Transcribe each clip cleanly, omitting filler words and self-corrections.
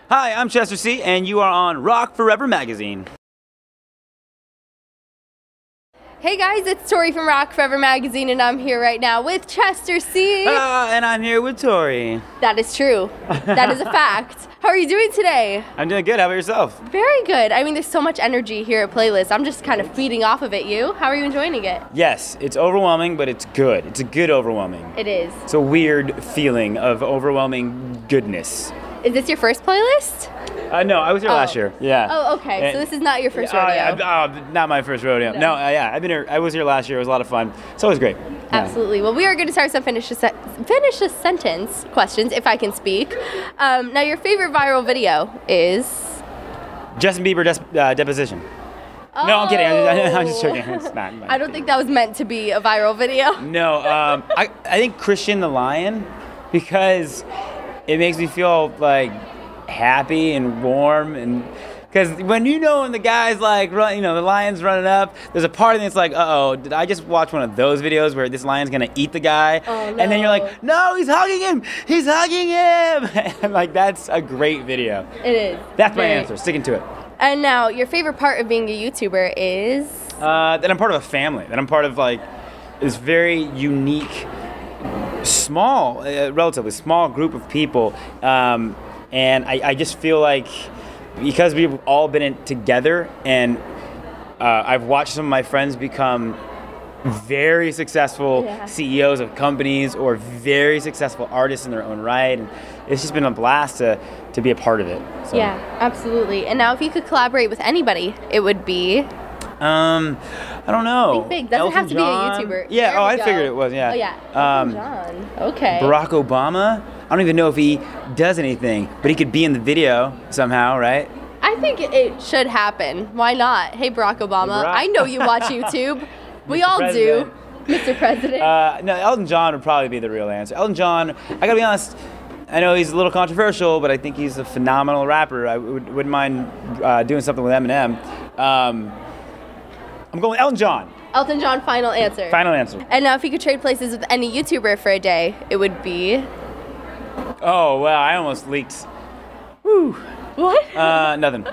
Hi, I'm Chester C, and you are on Rock Forever Magazine. Hey guys, it's Tori from Rock Forever Magazine, and I'm here right now with Chester C. And I'm here with Tori. That is true. That is a fact. How are you doing today? I'm doing good. How about yourself? Very good. I mean, there's so much energy here at Playlist. I'm just kind of feeding off of it. You? How are you enjoying it? Yes, it's overwhelming, but it's good. It's a good overwhelming. It is. It's a weird feeling of overwhelming goodness. Is this your first playlist? No, I was here last year. Yeah. Oh, okay. So this is not your first rodeo. Not my first rodeo. No, yeah, I've been here. I was here last year. It was a lot of fun. It's always great. Yeah. Absolutely. Well, we are going to start some finish a sentence questions, if I can speak. Now, your favorite viral video is? Justin Bieber deposition. Oh. No, I'm kidding. I'm just joking. It's not. I don't think that was meant to be a viral video. No, I think Christian the Lion, because it makes me feel like happy and warm, and because when the guy's like run, the lion's running up, there's a part of me that's like, did I just watch one of those videos where this lion's gonna eat the guy? Oh, no. And then you're like, no, he's hugging him, and like, that's a great video. It is. That's my answer. Sticking to it. And now, your favorite part of being a YouTuber is? That I'm part of a family. That I'm part of like this very unique, small, relatively small group of people. And I just feel like because we've all been in it together, and I've watched some of my friends become very successful CEOs of companies or very successful artists in their own right. And it's just been a blast to be a part of it. So. Yeah, absolutely. And now if you could collaborate with anybody, it would be? I don't know. Think big. Doesn't have to be a YouTuber. Yeah, I figured it was, yeah. Oh, yeah. Elton John. Okay. Barack Obama. I don't even know if he does anything, but he could be in the video somehow, right? I think it should happen. Why not? Hey, Barack Obama. I know you watch YouTube. We all do. Mr. President. No, Elton John would probably be the real answer. Elton John, I gotta be honest, I know he's a little controversial, but I think he's a phenomenal rapper. I wouldn't mind doing something with Eminem. I'm going with Elton John. Elton John, final answer. Final answer. And now if you could trade places with any YouTuber for a day, it would be? Oh, wow, I almost leaked. Woo. What? Nothing.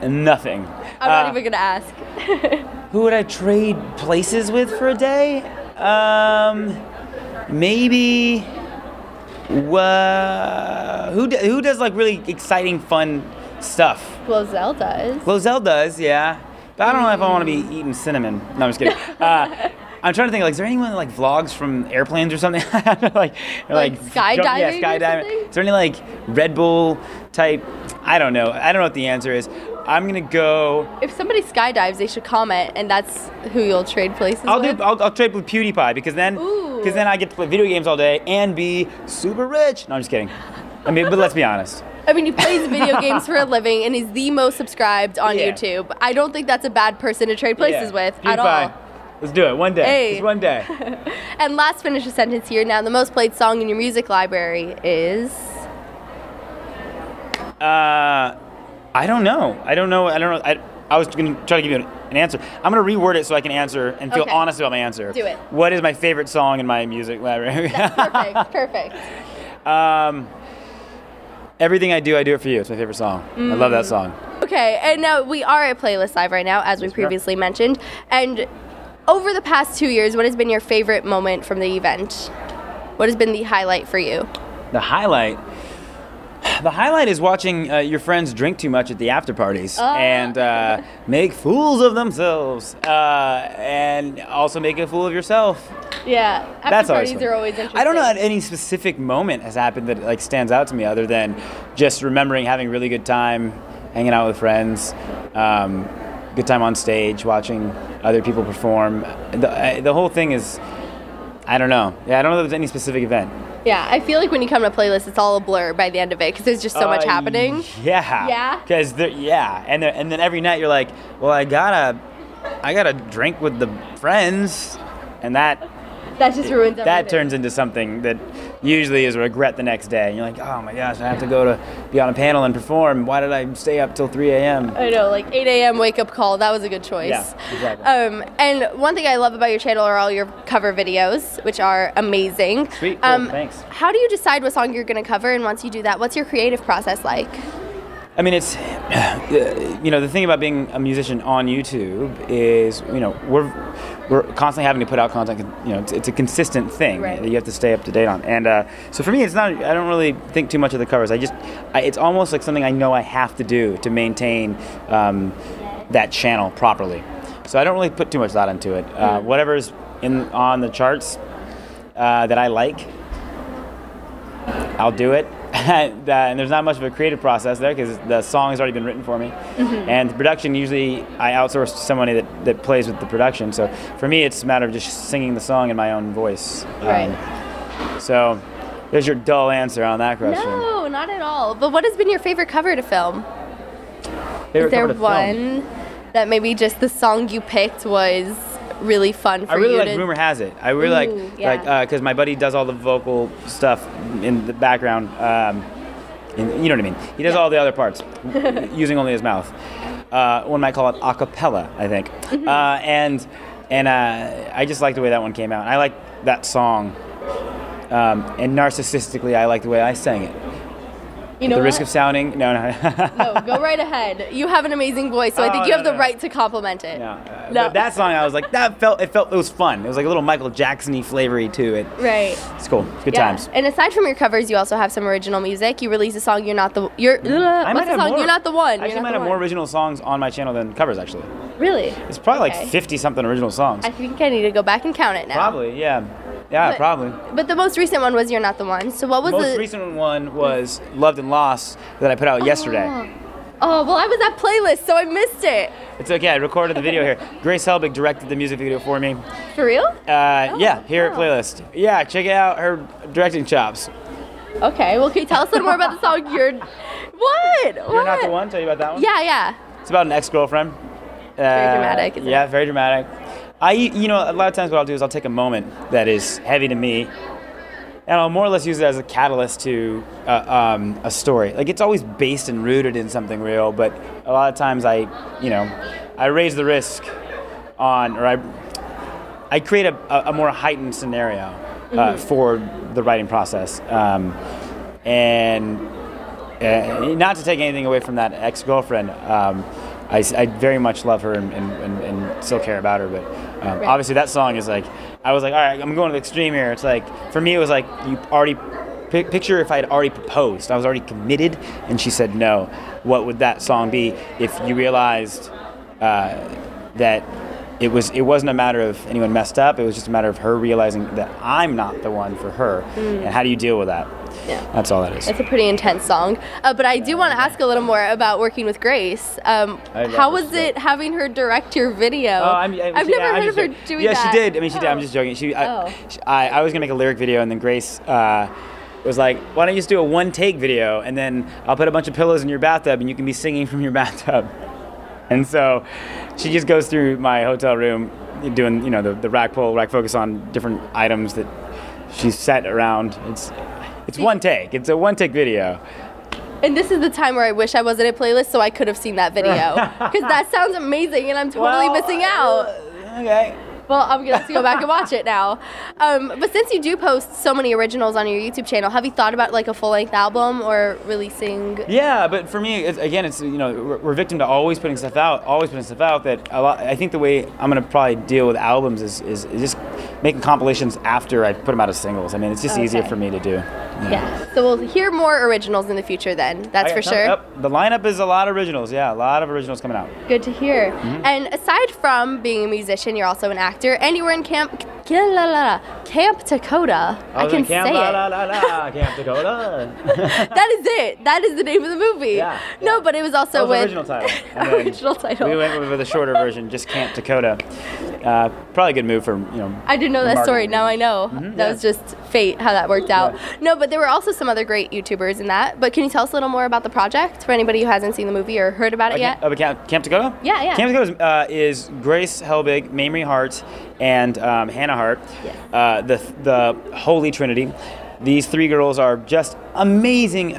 Nothing. I'm not even going to ask. Who would I trade places with for a day? Maybe... who does like really exciting, fun stuff? Glozell does. Glozell does, yeah. But I don't know if I want to be eating cinnamon. No, I'm just kidding. I'm trying to think, like, is there anyone that like vlogs from airplanes or something? like skydiving? Yeah, skydiving. Is there any like Red Bull type? I don't know. I don't know what the answer is. I'm gonna go. If somebody skydives, they should comment, and that's who you'll trade places with. I'll trade with PewDiePie because then I get to play video games all day and be super rich. No, I'm just kidding. I mean, but let's be honest. I mean, he plays video games for a living, and he's the most subscribed on YouTube. I don't think that's a bad person to trade places with at all. Let's do it. One day. Hey. Just one day. And last finish a sentence here. Now, the most played song in your music library is? I don't know. I was going to try to give you an answer. I'm going to reword it so I can answer and feel honest about my answer. Do it. What is my favorite song in my music library? That's perfect. Everything I do it for you. It's my favorite song. I love that song. Okay, and now we are at Playlist Live right now, as we previously mentioned. And over the past 2 years, what has been your favorite moment from the event? What has been the highlight for you? The highlight is watching your friends drink too much at the after parties and make fools of themselves, and also make a fool of yourself. Yeah, after parties are always interesting. I don't know that any specific moment has happened that like stands out to me other than just remembering having a really good time, hanging out with friends, good time on stage, watching other people perform. The whole thing is, I don't know. Yeah, I don't know if there's any specific event. Yeah, I feel like when you come to Playlist, it's all a blur by the end of it because there's just so much happening. Yeah. Yeah. Because and then every night you're like, well, I gotta drink with the friends, and that just ruins everything. That turns into something that usually is a regret the next day. And you're like, oh my gosh, I have to go to be on a panel and perform. Why did I stay up till 3 a.m.? I know, like 8 a.m. wake up call. That was a good choice. Yeah, exactly. And one thing I love about your channel are all your cover videos, which are amazing. Sweet, cool, thanks. How do you decide what song you're going to cover? And once you do that, what's your creative process like? I mean, it's the thing about being a musician on YouTube is we're constantly having to put out content. It's a consistent thing that you have to stay up to date on. And so for me, it's not. I don't really think too much of the covers. It's almost like something I know I have to do to maintain that channel properly. So I don't really put too much thought into it. Whatever's on the charts that I like, I'll do it. And there's not much of a creative process there because the song has already been written for me. And the production, usually I outsource to somebody that plays with the production. So for me, it's a matter of just singing the song in my own voice. Right. So there's your dull answer on that question. No, not at all. But what has been your favorite cover to film? Is there one that maybe just the song you picked was really fun for you? I really like Rumor Has It. I really like because my buddy does all the vocal stuff in the background. You know what I mean? He does all the other parts using only his mouth. One might call it a cappella, I think. And I just like the way that one came out. I like that song. And narcissistically, I like the way I sang it. You know the risk of sounding no. No, go right ahead. You have an amazing voice, so I think you have the right to compliment it. Yeah. But that song, I was like, it was fun. It was like a little Michael Jackson-y flavory to it. Right. It's cool. It's good times. And aside from your covers, you also have some original music. You released a song, You're Not the One. You're not the One. Actually, I might have more original songs on my channel than covers, actually. Really? It's probably like 50-something original songs. I think I need to go back and count it now. Probably, yeah. Yeah, probably. But the most recent one was You're Not the One. So what was the most recent one was Loved and Lost that I put out yesterday. Oh, well, I was at Playlist, so I missed it. It's okay. I recorded the video here. Grace Helbig directed the music video for me. For real? Yeah, here at Playlist. Yeah, check out her directing chops. Okay, well, can you tell us a little more about the song You're Not the One? Tell you about that one? Yeah. It's about an ex-girlfriend. Very dramatic, isn't it? Yeah, very dramatic. A lot of times what I'll do is I'll take a moment that is heavy to me, and I'll more or less use it as a catalyst to a story. Like, it's always based and rooted in something real, but a lot of times I raise the risk on, or I create a more heightened scenario for the writing process. And not to take anything away from that ex-girlfriend, I very much love her and still care about her, but obviously that song is like, I was like, all right, I'm going to the extreme here. It's like, for me, it was like, you already, picture if I had already proposed, I was already committed, and she said no. What would that song be if you realized that it wasn't a matter of anyone messed up, it was just a matter of her realizing that I'm not the one for her, and how do you deal with that? Yeah. That's all that is. It's a pretty intense song. But I do want to ask a little more about working with Grace. How was it having her direct your video? I've never heard of her doing that. Yeah, she did. I mean, she did. I'm just joking. I was going to make a lyric video, and then Grace was like, why don't you just do a one-take video, and then I'll put a bunch of pillows in your bathtub, and you can be singing from your bathtub. And so she just goes through my hotel room doing, the rack focus on different items that she's set around. It's one take. It's a one-take video. And this is the time where I wish I wasn't at Playlist so I could have seen that video. Because that sounds amazing and I'm totally missing out. Okay. Well, I'm going to have to go back and watch it now. But since you do post so many originals on your YouTube channel, have you thought about like a full-length album or releasing? Yeah, but for me, it's we're victim to always putting stuff out. That I think the way I'm going to probably deal with albums is just making compilations after I put them out as singles. I mean, it's just easier for me to do. Yeah. So we'll hear more originals in the future then. That's for sure. The lineup is a lot of originals. Yeah, a lot of originals coming out. Good to hear. Mm-hmm. And aside from being a musician, you're also an actor, and you were in Camp Dakota. I can say it. Camp Dakota. That is it. That is the name of the movie. Yeah. No, but it was also with original title. Original title. We went with a shorter version, just Camp Dakota. Probably a good move for I didn't know that story. Now I know. Mm-hmm, that was just fate how that worked out. No, but there were also some other great YouTubers in that. But can you tell us a little more about the project for anybody who hasn't seen the movie or heard about it yet? Camp Dakota? Yeah. Camp Dakota is Grace Helbig, Mamrie Hart, and Hannah Hart, the Holy Trinity. These three girls are just amazing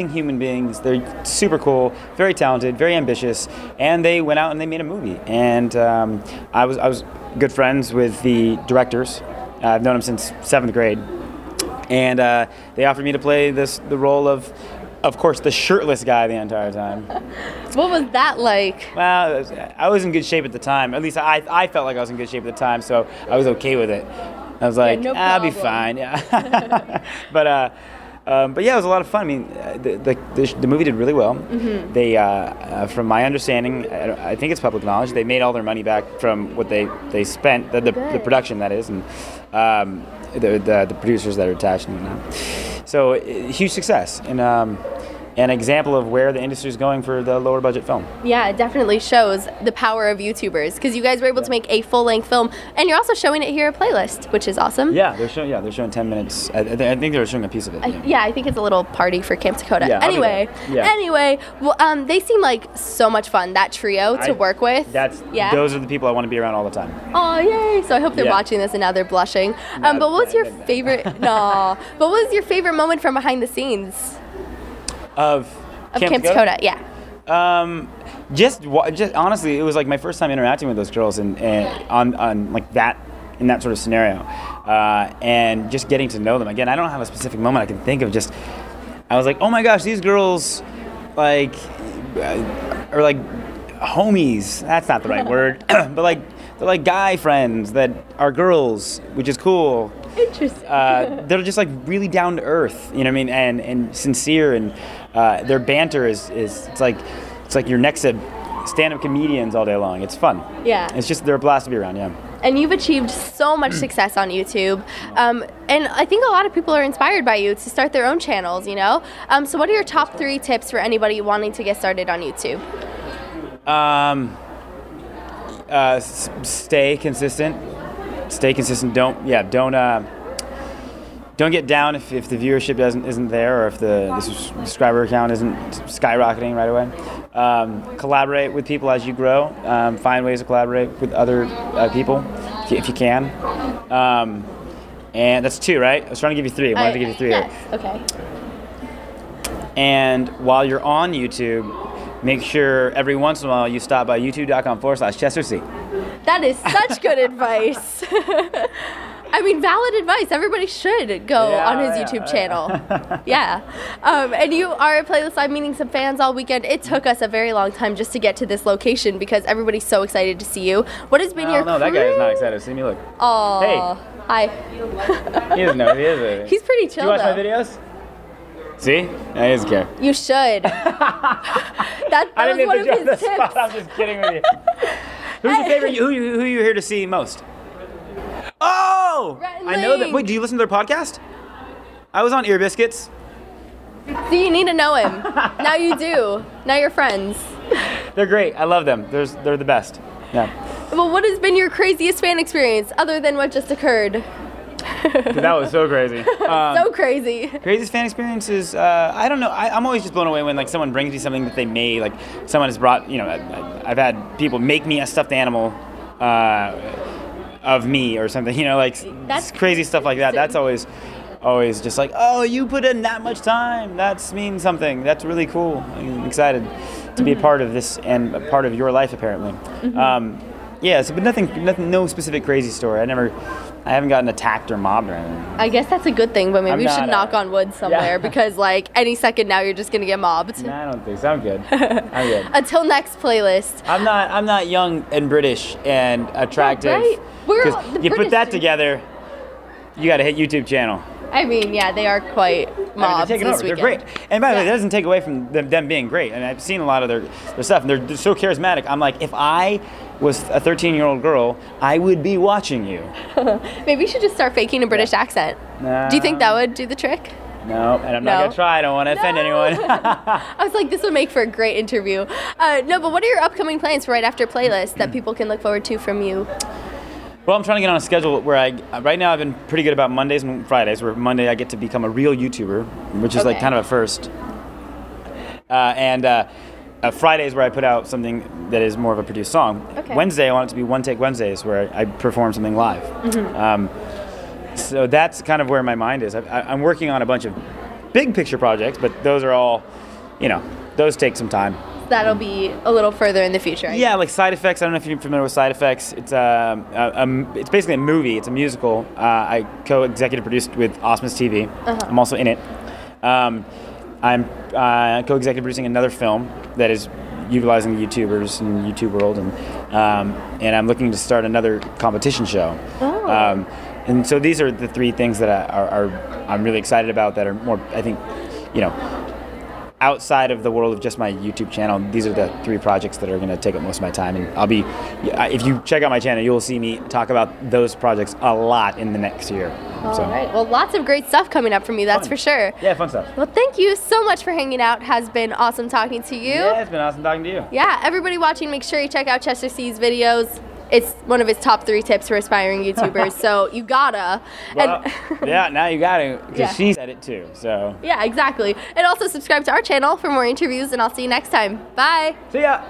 human beings. They're super cool, very talented, very ambitious, and they went out and they made a movie. And I was good friends with the directors. I've known them since 7th grade, and they offered me to play the role of of course, the shirtless guy the entire time. What was that like? Well, I was in good shape at the time. At least I felt like I was in good shape at the time, so I was okay with it. I was like, no I'll be problem. fine. Yeah. But yeah, it was a lot of fun. I mean, the movie did really well. Mm-hmm. They, from my understanding, I think it's public knowledge, they made all their money back from what they spent, the production that is, and the producers that are attached. So huge success, and an example of where the industry is going for the lower budget film. Yeah, it definitely shows the power of YouTubers because you guys were able to make a full-length film, and you're also showing it here at Playlist, which is awesome. Yeah, they're showing 10 minutes. I think they were showing a piece of it. I think it's a little party for Camp Dakota. Yeah, anyway, yeah. They seem like so much fun. That trio to work with. Those are the people I want to be around all the time. Oh, yay! So I hope they're watching this and now they're blushing. But what was your favorite? No. But what was your favorite moment from behind the scenes Of Camp Dakota? Yeah. Just honestly, it was like my first time interacting with those girls and on like that in that sort of scenario, and just getting to know them. Again, I don't have a specific moment I can think of. Just I was like, oh my gosh, these girls like are like homies. That's not the right word, but like they're like guy friends that are girls, which is cool. Interesting. They're just like really down to earth, you know what I mean, and sincere, and their banter is it's like you're next to stand-up comedians all day long. It's fun. Yeah. It's just they're a blast to be around. Yeah. And you've achieved so much success on YouTube, and I think a lot of people are inspired by you to start their own channels. You know. So what are your top 3 tips for anybody wanting to get started on YouTube? Stay consistent. Don't get down if the viewership isn't there, or if the subscriber count isn't skyrocketing right away. Collaborate with people as you grow. Find ways to collaborate with other people if you can. And that's 2, right? I was trying to give you 3. I wanted to give you 3. Yes. Okay. And while you're on YouTube, make sure every once in a while you stop by youtube.com/Chester C. That is such good advice. I mean, valid advice. Everybody should go on his YouTube channel. Yeah. And you are at Playlist Live meeting some fans all weekend. It took us a very long time just to get to this location because everybody's so excited to see you. What has been your No, that guy is not excited to see me. Look. Oh. Hey. Hi. He doesn't know. He is. He's pretty chill, Do you watch though. my videos? See? No, he doesn't care. You should. that I was didn't one mean of to his joke the tips. spot. I'm just kidding with you. Who's your favorite? Who you here to see most? Oh! Rhett and I know that. Link. Wait, do you listen to their podcast? I was on Ear Biscuits. So you need to know him. Now you do. Now you're friends. They're great. I love them. They're the best. Yeah. Well, what has been your craziest fan experience other than what just occurred? That was so crazy. So crazy. Craziest fan experiences, I don't know. I'm always just blown away when like someone brings me something that they made. Like someone has brought, you know, I've had people make me a stuffed animal of me or something. You know, like That's crazy stuff like that. That's always just like, oh, you put in that much time. That means something. That's really cool. I'm excited to be a part of this and a part of your life, apparently. Yeah, so, but nothing, no specific crazy story. I haven't gotten attacked or mobbed or anything. I guess that's a good thing, but maybe I'm we should not, knock on wood somewhere yeah. because, like, any second now you're just gonna get mobbed. No, I don't think so. I'm good. I'm good. Until next playlist. I'm not young and British and attractive. Right. We're 'Cause all- the you put British that do. together, you got to hit YouTube channel. I mean, yeah, they are quite mobbed they're taking this over. weekend. They're great. And by the way, Yeah. that doesn't take away from them being great. And I've seen a lot of their stuff, and they're so charismatic. I'm like, if I was a 13-year-old girl, I would be watching you. Maybe you should just start faking a British accent. No. Do you think that would do the trick? No, and I'm No. not going to try. I don't want to offend anyone. I was like, this would make for a great interview. No, but what are your upcoming plans for right after playlist that people can look forward to from you? Well, I'm trying to get on a schedule where right now I've been pretty good about Mondays and Fridays, where Monday I get to become a real YouTuber, which is like Okay. kind of a first. And Fridays where I put out something that is more of a produced song. Okay. Wednesday I want it to be One Take Wednesdays, where I perform something live. So that's kind of where my mind is. I'm working on a bunch of big picture projects, but those are all, those take some time. That'll be a little further in the future. Yeah, like Side Effects. I don't know if you're familiar with Side Effects. It's it's basically a movie. It's a musical. I co-executive produced with Osmos TV. I'm also in it. I'm co-executive producing another film that is utilizing the YouTubers in the YouTube world, and I'm looking to start another competition show. Oh. And so these are the three things that I'm really excited about that are more, I think, outside of the world of just my YouTube channel. These are the three projects that are going to take up most of my time, and if you check out my channel, you'll see me talk about those projects a lot in the next year. All right. Well, lots of great stuff coming up from you, that's for sure. Yeah, fun stuff. Well, thank you so much for hanging out. Has been awesome talking to you. Yeah, it's been awesome talking to you. Yeah, everybody watching, make sure you check out Chester C's videos. It's one of his top 3 tips for aspiring YouTubers, so you gotta. Well, yeah, now you gotta, because Yeah. she said it too, so. Yeah, exactly. And also subscribe to our channel for more interviews, and I'll see you next time. Bye. See ya!